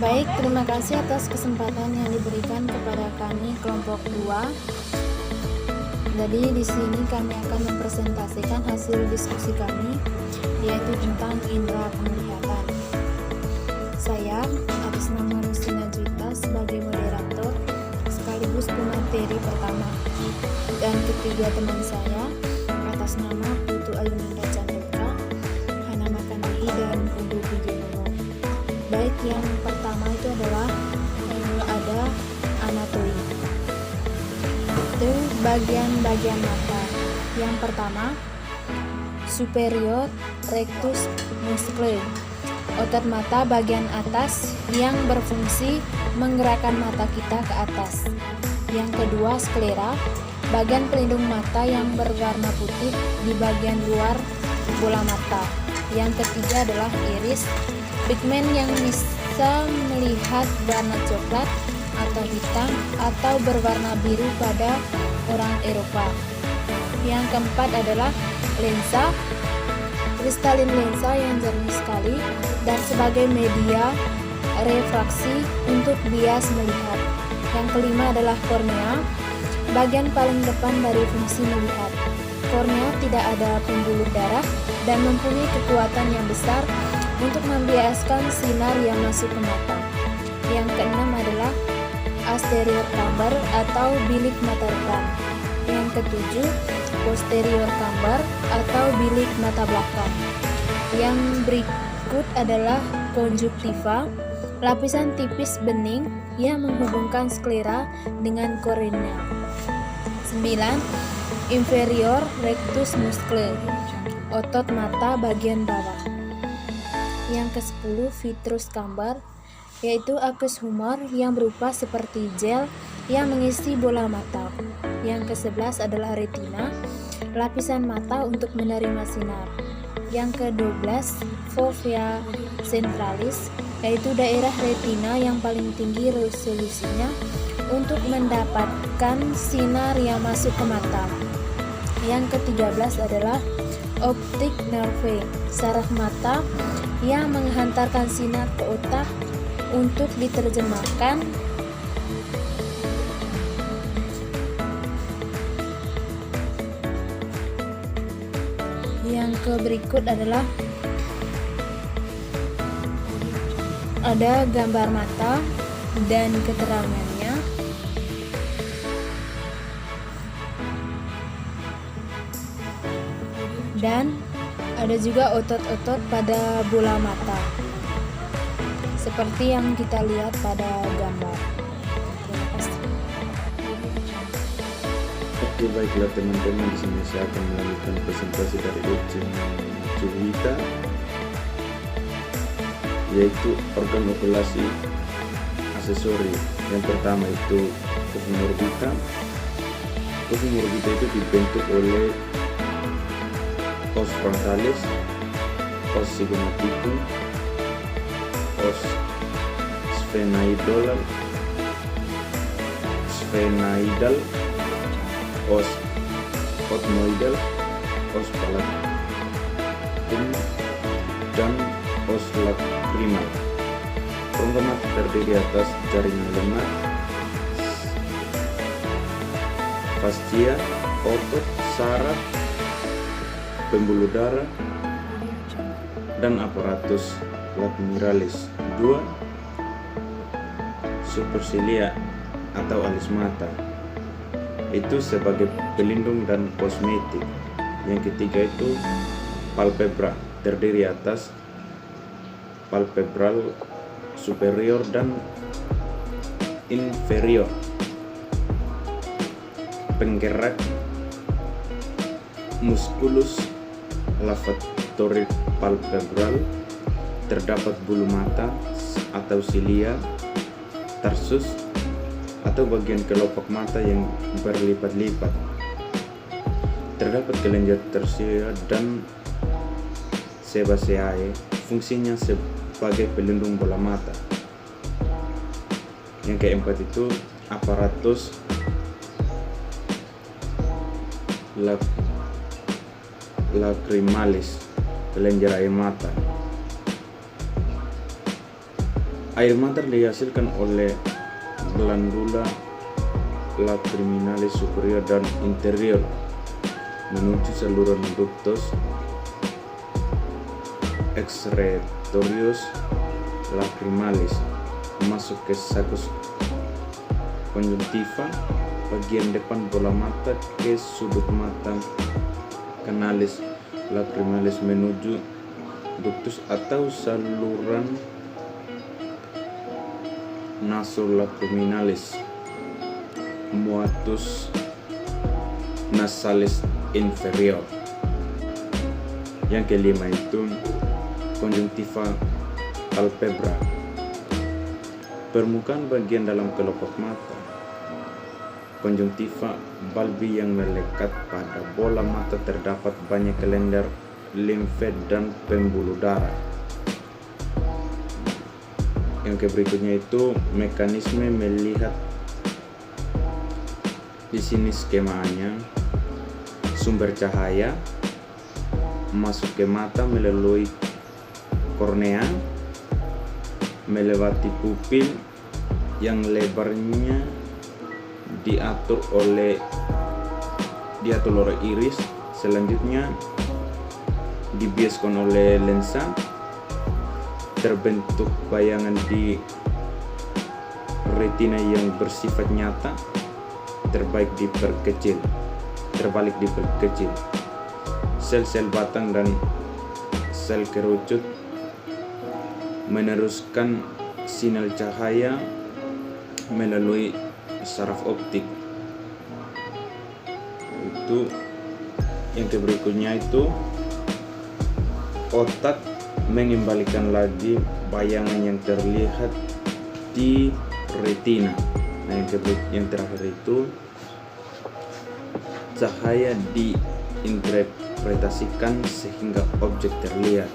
Baik, terima kasih atas kesempatan yang diberikan kepada kami kelompok 2. Jadi di sini kami akan mempresentasikan hasil diskusi kami, yaitu tentang indera penglihatan. Saya atas nama Rusina Juwita sebagai moderator sekaligus pemateri pertama, dan ketiga teman saya atas nama Putu Ayuninda Chandra, Hana Makandari, dan Putu Wijono. Baik, yang pertama itu adalah ada anatomi. Itu bagian-bagian mata. Yang pertama, superior rectus muscle, otot mata bagian atas yang berfungsi menggerakkan mata kita ke atas. Yang kedua, sklera, bagian pelindung mata yang berwarna putih di bagian luar bola mata. Yang ketiga adalah iris, pigmen yang bisa melihat warna coklat atau hitam atau berwarna biru pada orang Eropa. Yang keempat adalah lensa, kristalin lensa yang jernih sekali dan sebagai media refraksi untuk bias melihat. Yang kelima adalah kornea, bagian paling depan dari fungsi melihat. Kornea tidak ada pembuluh darah dan mempunyai kekuatan yang besar untuk membiaskan sinar yang masuk ke mata. Yang keenam adalah anterior chamber atau bilik mata depan. Yang ketujuh, posterior chamber atau bilik mata belakang. Yang berikut adalah konjuktiva, lapisan tipis bening yang menghubungkan sklera dengan kornea. 9. Inferior rectus muscle, otot mata bagian bawah. Yang ke-10, vitreous chamber, yaitu aqueous humor yang berupa seperti gel yang mengisi bola mata. Yang ke-11 adalah retina, lapisan mata untuk menerima sinar. Yang ke-12, fovea centralis, yaitu daerah retina yang paling tinggi resolusinya untuk mendapatkan sinar yang masuk ke mata. Yang ke-13 adalah optic nerve, saraf mata yang menghantarkan sinar ke otak untuk diterjemahkan yang berikut adalah ada gambar mata dan keterangannya. Dan ada juga otot-otot pada bola mata seperti yang kita lihat pada gambar. Terima kasih. Oke, baiklah teman-teman, di sini saya akan melanjutkan presentasi dari Ucin Juwita, yaitu organ okulasi aksesori. Yang pertama itu fovum orbita. Fovum orbita itu dibentuk oleh os frontalis, os sigmoidum, os sphenoidal, os othmoidal, os palatum, dan os lacrimal. Rongga mata terdiri atas jaringan lemak, fascia, otot, saraf, pembuluh darah, dan aparatus lateralis. 2. Supercilia atau alis mata, itu sebagai pelindung dan kosmetik. Yang ketiga itu palpebra, terdiri atas palpebral superior dan inferior. Penggerak musculus lavatory palpebral, terdapat bulu mata atau silia, tarsus atau bagian kelopak mata yang berlipat-lipat. Terdapat kelenjar tersia dan sebaceae, fungsinya sebagai pelindung bola mata. Yang keempat itu aparatus lacrimalis, kelenjar air mata. Air mata dihasilkan oleh glandula lacriminalis superior dan interior menuju saluran ductus excretorius lacrimalis, masuk ke saccus conjunctiva bagian depan bola mata, ke sudut mata canalis lacrimalis menuju ductus atau saluran nasolacriminalis, muatus nasalis inferior. Yang kelima itu konjungtiva palpebra, permukaan bagian dalam kelopak mata. Konjungtiva bulbi yang melekat pada bola mata, terdapat banyak kalender limfe dan pembuluh darah. Yang berikutnya itu mekanisme melihat. Di sini skemanya: sumber cahaya masuk ke mata melalui kornea, melewati pupil yang lebarnya diatur oleh iris, selanjutnya dibiaskan oleh lensa, terbentuk bayangan di retina yang bersifat nyata, terbalik diperkecil. Sel-sel batang dan sel kerucut meneruskan sinyal cahaya melalui saraf optik. Itu yang berikutnya itu otak mengembalikan lagi bayangan yang terlihat di retina. Nah, yang terakhir itu cahaya diinterpretasikan sehingga objek terlihat.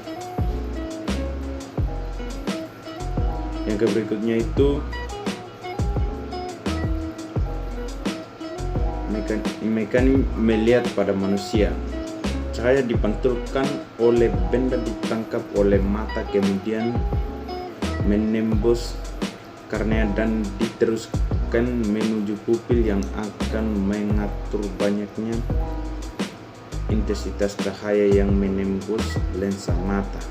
Yang berikutnya itu mekanik melihat pada manusia. Cahaya dipantulkan oleh benda ditangkap oleh mata, kemudian menembus kornea dan diteruskan menuju pupil yang akan mengatur banyaknya intensitas cahaya yang menembus lensa mata.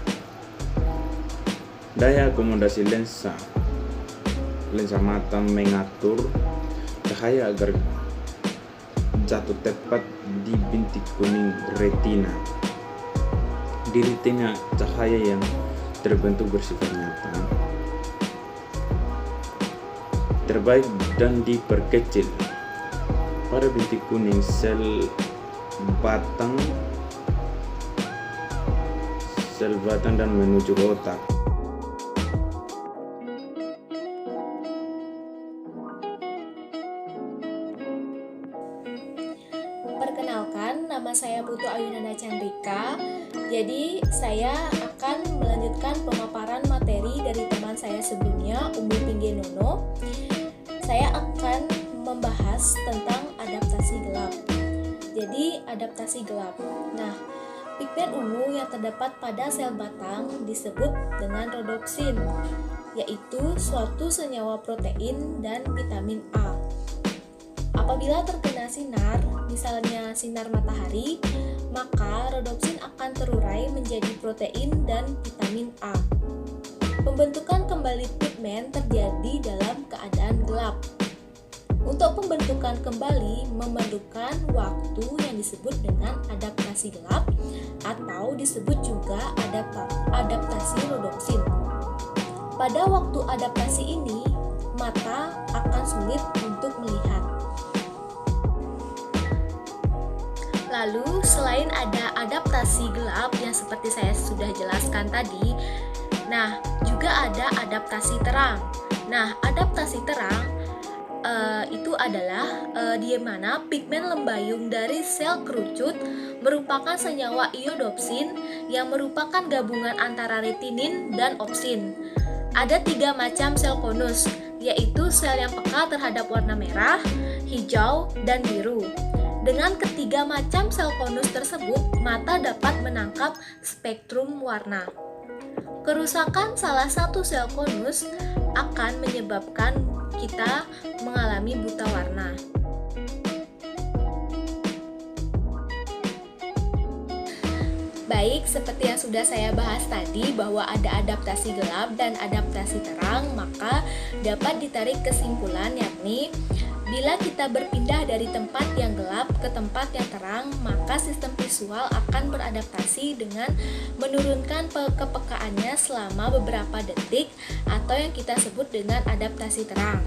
Daya akomodasi lensa mata mengatur cahaya agar jatuh tepat di bintik kuning retina. Di retina, cahaya yang terbentuk bersifat nyata, terbaik dan diperkecil. Pada bintik kuning, sel batang dan menuju otak. Perkenalkan, nama saya Putu Ayunana Chandrika. Jadi saya akan melanjutkan pemaparan materi dari teman saya sebelumnya, Umur Pinggenono. Saya akan membahas tentang adaptasi gelap. Jadi adaptasi gelap. Nah, pigmen ungu yang terdapat pada sel batang disebut dengan rhodopsin, yaitu suatu senyawa protein dan vitamin A. Apabila terkena sinar, misalnya sinar matahari, maka rhodopsin akan terurai menjadi protein dan vitamin A. Pembentukan kembali pigmen terjadi dalam keadaan gelap. Untuk pembentukan kembali memerlukan waktu yang disebut dengan adaptasi gelap atau disebut juga adaptasi rhodopsin. Pada waktu adaptasi ini, mata akan sulit untuk melihat. Lalu, selain ada adaptasi gelap yang seperti saya sudah jelaskan tadi, nah, juga ada adaptasi terang. Nah, adaptasi terang itu adalah di mana pigmen lembayung dari sel kerucut merupakan senyawa iodopsin yang merupakan gabungan antara retinin dan opsin. Ada 3 macam sel konus, yaitu sel yang peka terhadap warna merah, hijau, dan biru. Dengan ketiga macam sel konus tersebut, mata dapat menangkap spektrum warna. Kerusakan salah satu sel konus akan menyebabkan kita mengalami buta warna. Baik, seperti yang sudah saya bahas tadi bahwa ada adaptasi gelap dan adaptasi terang, maka dapat ditarik kesimpulan yakni bila kita berpindah dari tempat yang gelap ke tempat yang terang, maka sistem visual akan beradaptasi dengan menurunkan kepekaannya selama beberapa detik atau yang kita sebut dengan adaptasi terang.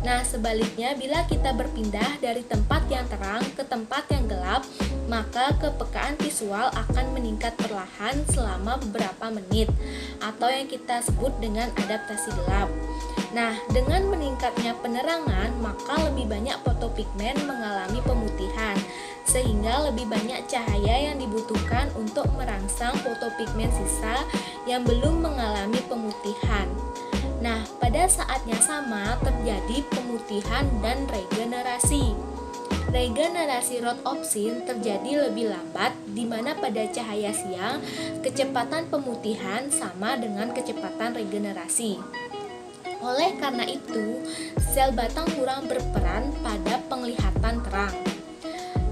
Nah, sebaliknya bila kita berpindah dari tempat yang terang ke tempat yang gelap, maka kepekaan visual akan meningkat perlahan selama beberapa menit atau yang kita sebut dengan adaptasi gelap. Nah, dengan meningkatnya penerangan, maka lebih banyak fotopigmen mengalami pemutihan, sehingga lebih banyak cahaya yang dibutuhkan untuk merangsang fotopigmen sisa yang belum mengalami pemutihan. Nah, pada saat yang sama terjadi pemutihan dan regenerasi. Regenerasi rhodopsin terjadi lebih lambat, di mana pada cahaya siang kecepatan pemutihan sama dengan kecepatan regenerasi. Oleh karena itu, sel batang kurang berperan pada penglihatan terang.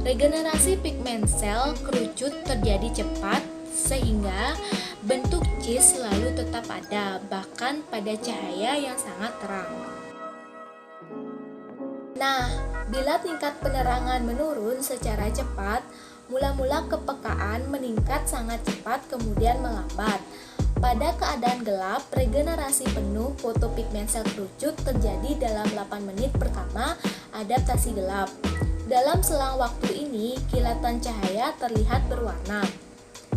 Regenerasi pigmen sel kerucut terjadi cepat, sehingga bentuk cis selalu tetap ada, bahkan pada cahaya yang sangat terang. Nah, bila tingkat penerangan menurun secara cepat, mula-mula kepekaan meningkat sangat cepat kemudian melambat. Pada keadaan gelap, regenerasi penuh fotopigmen sel kerucut terjadi dalam 8 menit pertama adaptasi gelap. Dalam selang waktu ini, kilatan cahaya terlihat berwarna.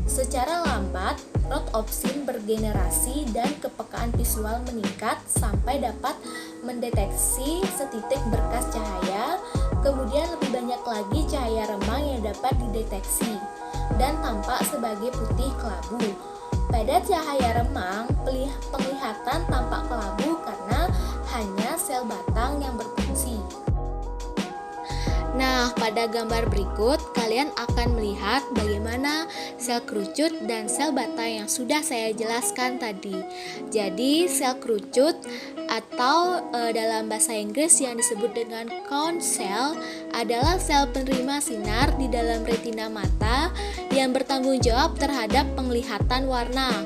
Secara lambat, rhodopsin bergenerasi dan kepekaan visual meningkat sampai dapat mendeteksi setitik berkas cahaya, kemudian lebih banyak lagi cahaya remang yang dapat dideteksi dan tampak sebagai putih kelabu. Pada cahaya remang, penglihatan tampak kelabu karena hanya sel batang yang berfungsi. Nah, pada gambar berikut kalian akan melihat bagaimana sel kerucut dan sel batang yang sudah saya jelaskan tadi. Jadi, sel kerucut atau dalam bahasa Inggris yang disebut dengan cone cell adalah sel penerima sinar di dalam retina mata yang bertanggung jawab terhadap penglihatan warna.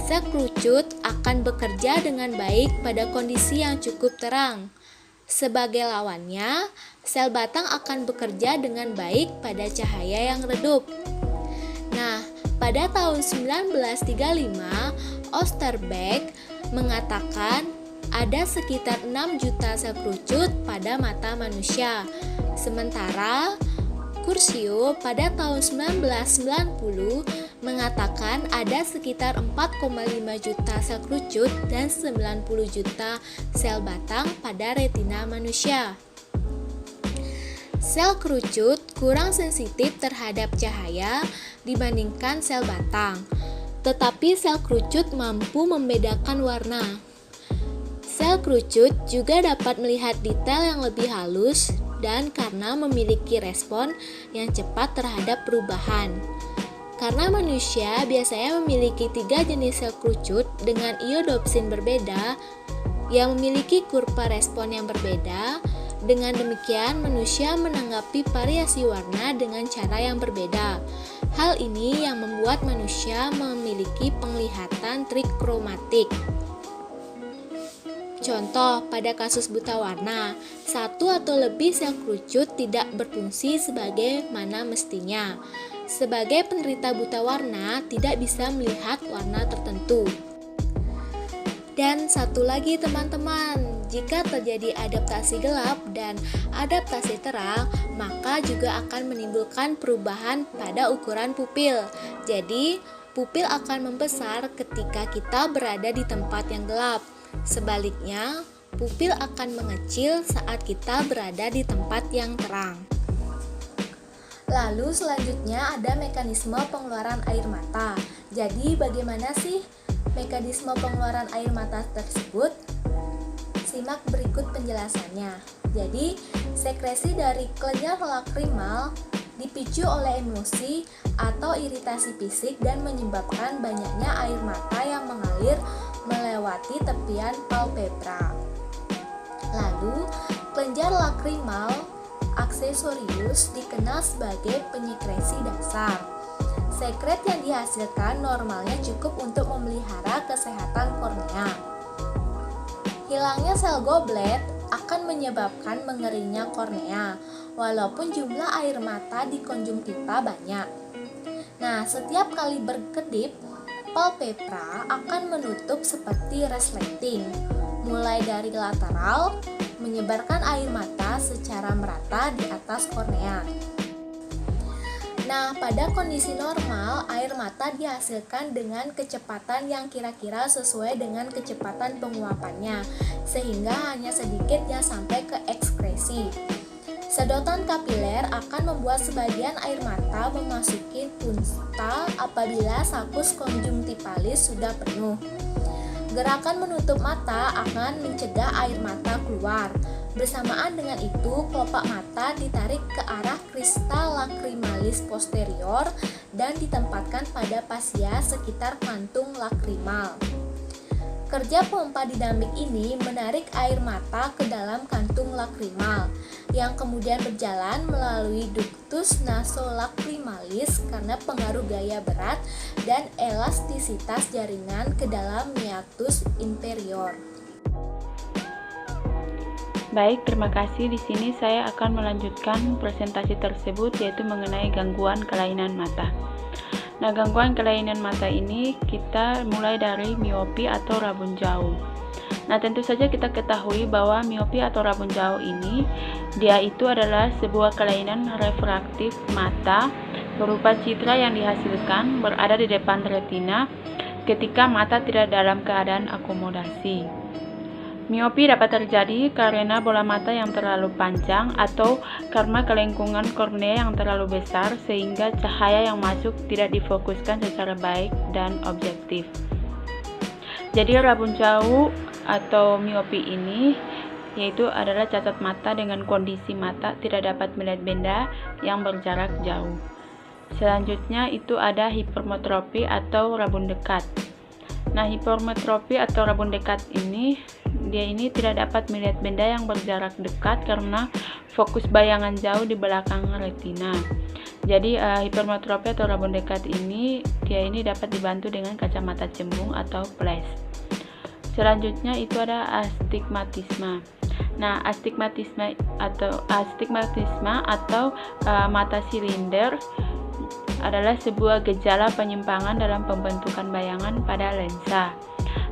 Sel kerucut akan bekerja dengan baik pada kondisi yang cukup terang. Sebagai lawannya, sel batang akan bekerja dengan baik pada cahaya yang redup. Nah, pada tahun 1935, Oosterbeek mengatakan ada sekitar 6 juta sel kerucut pada mata manusia. Sementara Curcio pada tahun 1990 mengatakan ada sekitar 4,5 juta sel kerucut dan 90 juta sel batang pada retina manusia. Sel kerucut kurang sensitif terhadap cahaya dibandingkan sel batang, tetapi sel kerucut mampu membedakan warna. Sel kerucut juga dapat melihat detail yang lebih halus dan karena memiliki respon yang cepat terhadap perubahan. Karena manusia biasanya memiliki 3 jenis sel kerucut dengan iodopsin berbeda yang memiliki kurva respon yang berbeda. Dengan demikian, manusia menanggapi variasi warna dengan cara yang berbeda. Hal ini yang membuat manusia memiliki penglihatan trikromatik. Contoh, pada kasus buta warna, 1 atau lebih sel kerucut tidak berfungsi sebagaimana mestinya. Sebagai penderita buta warna, tidak bisa melihat warna tertentu. Dan satu lagi teman-teman, jika terjadi adaptasi gelap dan adaptasi terang, maka juga akan menimbulkan perubahan pada ukuran pupil. Jadi, pupil akan membesar ketika kita berada di tempat yang gelap. Sebaliknya, pupil akan mengecil saat kita berada di tempat yang terang. Lalu selanjutnya ada mekanisme pengeluaran air mata. Jadi bagaimana sih mekanisme pengeluaran air mata tersebut? Simak berikut penjelasannya. Jadi, sekresi dari kelenjar lakrimal dipicu oleh emosi atau iritasi fisik dan menyebabkan banyaknya air mata yang mengalir melewati tepian palpebra. Lalu, kelenjar lakrimal aksesorius dikenal sebagai penyekresi dasar. Sekret yang dihasilkan normalnya cukup untuk memelihara kesehatan kornea. Hilangnya sel goblet akan menyebabkan mengeringnya kornea, walaupun jumlah air mata di konjungtiva banyak. Nah, setiap kali berkedip, palpebra akan menutup seperti resleting, mulai dari lateral, menyebarkan air mata secara merata di atas kornea. Nah, pada kondisi normal, air mata dihasilkan dengan kecepatan yang kira-kira sesuai dengan kecepatan penguapannya, sehingga hanya sedikit yang sampai ke ekskresi. Sedotan kapiler akan membuat sebagian air mata memasuki punta apabila sakus konjungtivalis sudah penuh. Gerakan menutup mata akan mencegah air mata keluar. Bersamaan dengan itu, kelopak mata ditarik ke arah kristal lakrimalis posterior dan ditempatkan pada pasia sekitar kantung lakrimal. Kerja pompa dinamik ini menarik air mata ke dalam kantung lakrimal, yang kemudian berjalan melalui ductus nasolacrimalis karena pengaruh gaya berat dan elastisitas jaringan ke dalam meatus inferior. Baik, terima kasih. Di sini saya akan melanjutkan presentasi tersebut, yaitu mengenai gangguan kelainan mata. Nah, gangguan kelainan mata ini kita mulai dari miopi atau rabun jauh. Nah, tentu saja kita ketahui bahwa miopi atau rabun jauh ini dia itu adalah sebuah kelainan refraktif mata berupa citra yang dihasilkan berada di depan retina ketika mata tidak dalam keadaan akomodasi. Miopi dapat terjadi karena bola mata yang terlalu panjang atau karena kelengkungan kornea yang terlalu besar sehingga cahaya yang masuk tidak difokuskan secara baik dan objektif. Jadi rabun jauh atau miopi ini yaitu adalah cacat mata dengan kondisi mata tidak dapat melihat benda yang berjarak jauh. Selanjutnya itu ada hipermetropi atau rabun dekat. Nah, hipermetropi atau rabun dekat ini dia tidak dapat melihat benda yang berjarak dekat karena fokus bayangan jauh di belakang retina. Jadi hipermetropi atau rabun dekat ini dia dapat dibantu dengan kacamata cembung atau flash. Selanjutnya itu ada astigmatisme. Nah, astigmatisme atau mata silinder adalah sebuah gejala penyimpangan dalam pembentukan bayangan pada lensa.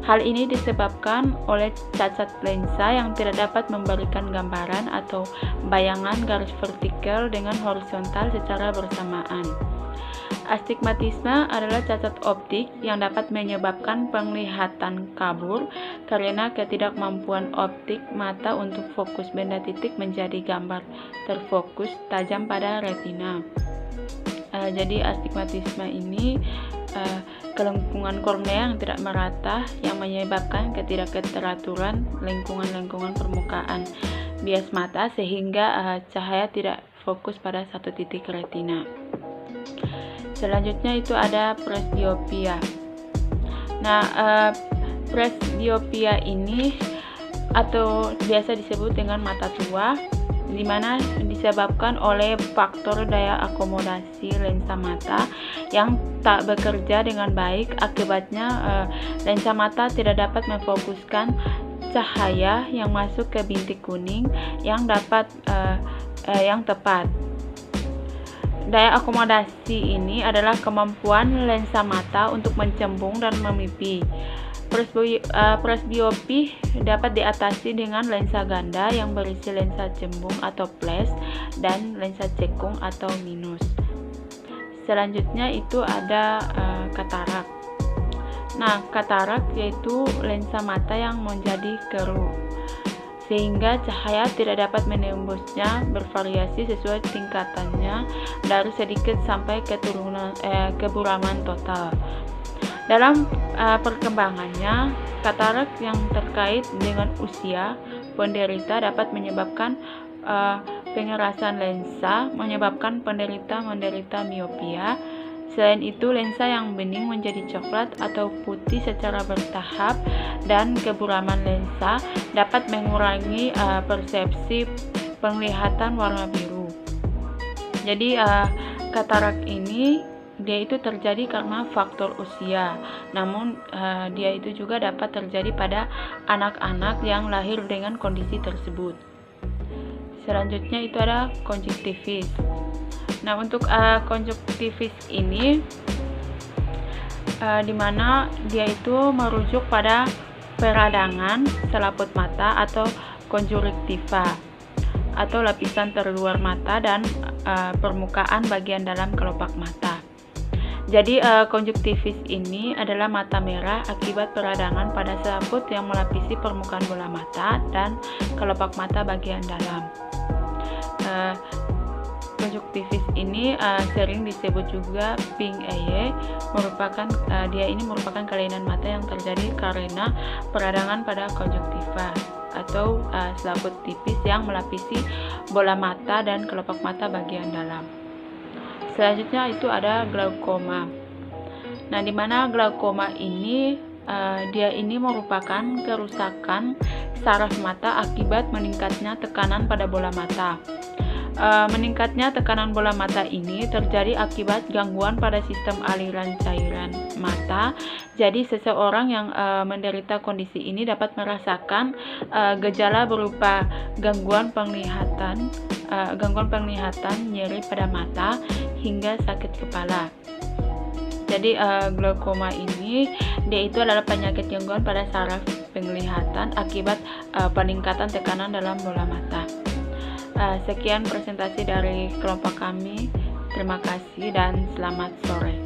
Hal ini disebabkan oleh cacat lensa yang tidak dapat memberikan gambaran atau bayangan garis vertikal dengan horizontal secara bersamaan. Astigmatisme adalah cacat optik yang dapat menyebabkan penglihatan kabur karena ketidakmampuan optik mata untuk fokus benda titik menjadi gambar terfokus tajam pada retina. Jadi astigmatisme ini kelengkungan kornea yang tidak merata yang menyebabkan ketidakteraturan lengkungan-lengkungan permukaan bias mata sehingga cahaya tidak fokus pada satu titik retina. Selanjutnya itu ada presbiopia. Nah, presbiopia ini atau biasa disebut dengan mata tua, di mana disebabkan oleh faktor daya akomodasi lensa mata yang tak bekerja dengan baik. Akibatnya lensa mata tidak dapat memfokuskan cahaya yang masuk ke bintik kuning yang tepat. Daya akomodasi ini adalah kemampuan lensa mata untuk mencembung dan memipih. Presbiopi dapat diatasi dengan lensa ganda yang berisi lensa cembung atau flash dan lensa cekung atau minus. Selanjutnya itu ada katarak. Nah, katarak yaitu lensa mata yang menjadi keruh sehingga cahaya tidak dapat menembusnya, bervariasi sesuai tingkatannya dari sedikit sampai keburaman total. Dalam perkembangannya, katarak yang terkait dengan usia penderita dapat menyebabkan pengerasan lensa, menyebabkan penderita menderita miopia, Selain itu, lensa yang bening menjadi coklat atau putih secara bertahap, dan keburaman lensa dapat mengurangi persepsi penglihatan warna biru. Jadi katarak ini dia itu terjadi karena faktor usia, namun dia itu juga dapat terjadi pada anak-anak yang lahir dengan kondisi tersebut. Selanjutnya itu ada konjungtivis. Nah, untuk konjungtivis ini dimana dia itu merujuk pada peradangan selaput mata atau konjungtiva atau lapisan terluar mata dan permukaan bagian dalam kelopak mata. Jadi konjungtivis ini adalah mata merah akibat peradangan pada selaput yang melapisi permukaan bola mata dan kelopak mata bagian dalam. Konjungtivis ini sering disebut juga pink eye, dia ini merupakan kelainan mata yang terjadi karena peradangan pada konjungtiva atau selaput tipis yang melapisi bola mata dan kelopak mata bagian dalam. Selanjutnya itu ada glaukoma. Nah, di mana glaukoma ini dia ini merupakan kerusakan saraf mata akibat meningkatnya tekanan pada bola mata. Meningkatnya tekanan bola mata ini terjadi akibat gangguan pada sistem aliran cairan mata. Jadi seseorang yang menderita kondisi ini dapat merasakan gejala berupa gangguan penglihatan, nyeri pada mata hingga sakit kepala. Jadi glaukoma ini dia itu adalah penyakit gangguan pada saraf penglihatan akibat peningkatan tekanan dalam bola mata. Sekian presentasi dari kelompok kami. Terima kasih dan selamat sore.